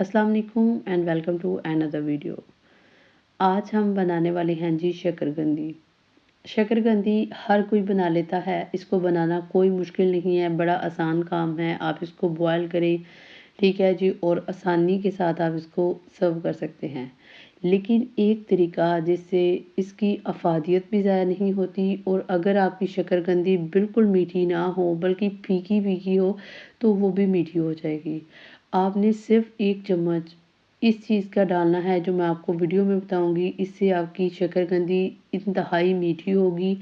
अस्सलाम वालेकुम and welcome to another video. आज हम बनाने वाले हैं जी शकरकंदी। शकरकंदी हर कोई बना लेता है, इसको बनाना कोई मुश्किल नहीं है, बड़ा आसान काम है। आप इसको बॉयल करें, ठीक है जी, और आसानी के साथ आप इसको सर्व कर सकते हैं। लेकिन एक तरीका जिससे इसकी अफादियत भी ज़्यादा नहीं होती, और अगर आपकी शकरकंदी बिल्कुल मीठी ना हो बल्कि फीकी फीकी हो तो वो भी मीठी हो जाएगी। आपने सिर्फ 1 चम्मच इस चीज़ का डालना है जो मैं आपको वीडियो में बताऊंगी। इससे आपकी शकरकंदी इंतहाई मीठी होगी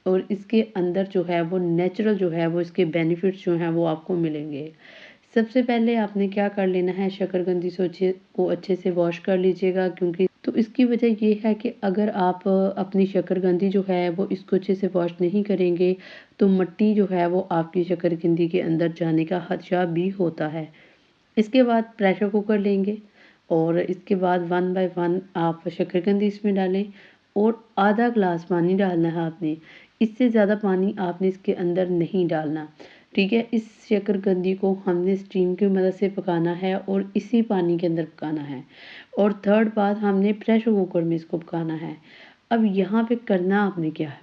और इसके अंदर जो है वो नेचुरल जो है वो इसके बेनिफिट्स जो हैं वो आपको मिलेंगे। सबसे पहले आपने क्या कर लेना है, शकरकंदी को अच्छे से वॉश कर लीजिएगा, क्योंकि तो इसकी वजह ये है कि अगर आप अपनी शकरकंदी जो है वो इसको अच्छे से वॉश नहीं करेंगे तो मिट्टी जो है वो आपकी शकरकंदी के अंदर जाने का खदशा भी होता है। इसके बाद प्रेशर कुकर लेंगे और इसके बाद 1 बाय 1 आप शकरकंदी इसमें डालें और आधा ग्लास पानी डालना है आपने। इससे ज़्यादा पानी आपने इसके अंदर नहीं डालना, ठीक है। इस शकरकंदी को हमने स्टीम की मदद से पकाना है और इसी पानी के अंदर पकाना है। और थर्ड बात, हमने प्रेशर कुकर में इसको पकाना है। अब यहाँ पे करना आपने क्या है,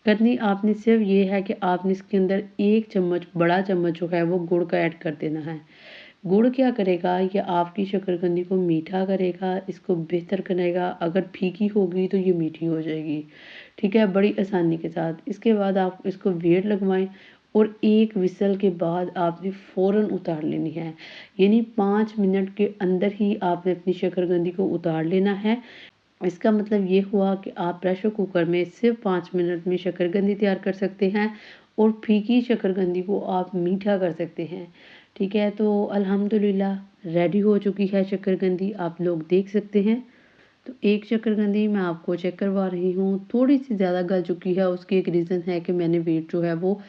करनी आपने सिर्फ ये है कि आपने इसके अंदर 1 चम्मच, बड़ा चम्मच जो है वो गुड़ का ऐड कर देना है। गुड़ क्या करेगा, ये आपकी शकरकंदी को मीठा करेगा, इसको बेहतर करेगा। अगर फीकी होगी तो ये मीठी हो जाएगी, ठीक है, बड़ी आसानी के साथ। इसके बाद आप इसको वेट लगवाएं और 1 विसल के बाद आपने फ़ौरन उतार लेनी है। यानी 5 मिनट के अंदर ही आपने अपनी शकरकंदी को उतार लेना है। इसका मतलब ये हुआ कि आप प्रेशर कुकर में सिर्फ 5 मिनट में शकरकंदी तैयार कर सकते हैं और फीकी शकरकंदी को आप मीठा कर सकते हैं, ठीक है। तो अल्हम्दुलिल्लाह रेडी हो चुकी है शकरकंदी, आप लोग देख सकते हैं। तो एक शकरकंदी मैं आपको चेक करवा रही हूँ, थोड़ी सी ज़्यादा गल चुकी है। उसकी एक रीज़न है कि मैंने वेट जो है वो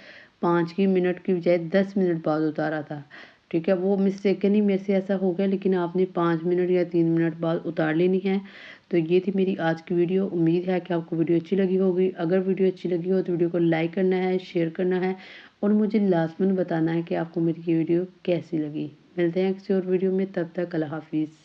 5 ही मिनट की बजाय 10 मिनट बाद उतारा था, ठीक है। वो मिस्टेकन ही मेरे से ऐसा हो गया, लेकिन आपने 5 मिनट या 3 मिनट बाद उतार लेनी है। तो ये थी मेरी आज की वीडियो। उम्मीद है कि आपको वीडियो अच्छी लगी होगी। अगर वीडियो अच्छी लगी हो तो वीडियो को लाइक करना है, शेयर करना है और मुझे लास्ट में बताना है कि आपको मेरी ये वीडियो कैसी लगी। मिलते हैं किसी और वीडियो में, तब तक अल्लाह हाफिज़।